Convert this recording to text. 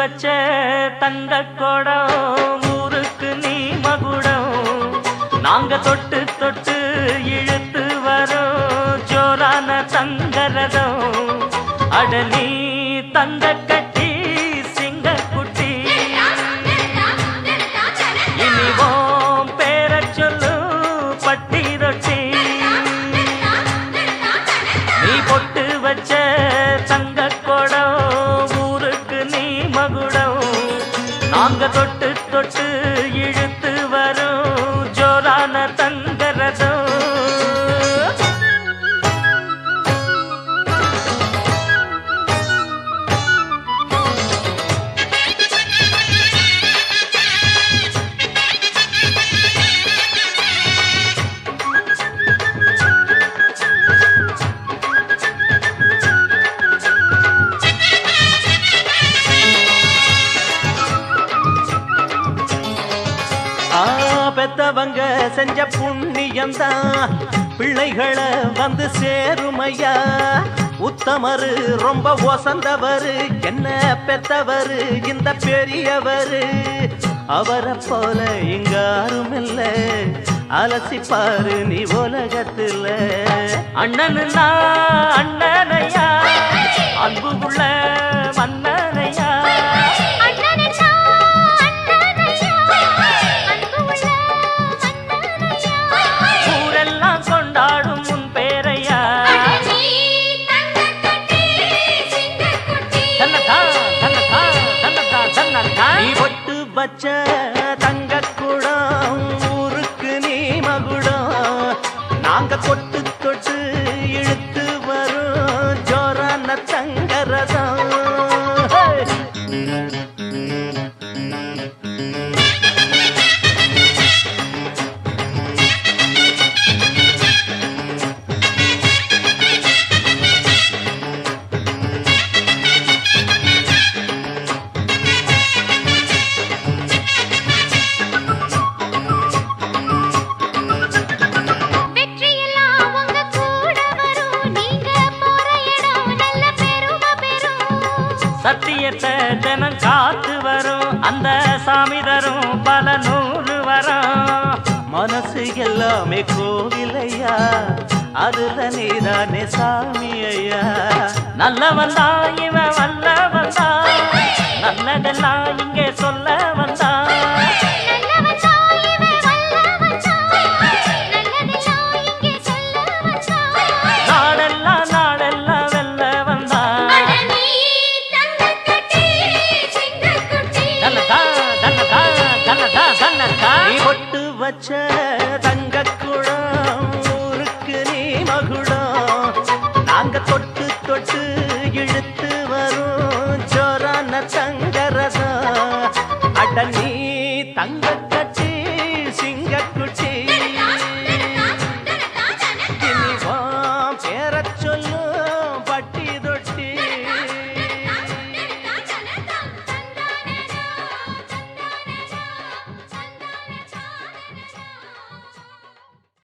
வச்ச தங்க குடம் ஊருக்கு நீ மகுடம் நாங்க தொட்டு தொட்டு இழுத்து வரோம் ஜோரான தங்கரதம் அடலி தங்க கட்டி சிங்க குட்டி இனிவோம் பேர சொல்லு பட்டி ரொட்டி நீ பொட்டு வச்ச தங்க குடம் ஊருக்கு நீ மகுடம் நாங்க தொட்டு தொட்டு இழுத்து வரோம் ஜோரான தங்கரதம் பெத்தவங்க செஞ்ச புண்ணியம்தான் பிள்ளைகளை வந்து சேருமையா உத்தமரு ரொம்ப ஒசந்தவரு என்ன பெத்தவரு இந்த பெரியவரு அவரை போல இங்க யாரும் இல்ல அலசிப்பாரு நீ உலகத்துல அண்ணனுன்னா அண்ணனையா அன்பு உள்ள மன்னனையா வச்ச தங்க குடம் ஊருக்கு நீ மகுடம் நாங்க கொட்டு தொட்டு இழுத்து வரும் ஜோரான தங்கரதம் சத்தியத்தை தினம் காத்து வரும் அந்த சாமி தரும் பல நூறு வரும் மனசு எல்லாமே கோவிலையா அதுல நீதானே சாமி ஐயா நல்லவன் தான் இவன் வல்லவன் தான் நல்லதெல்லாம் இங்கே சொல்ல வந்தான் வச்ச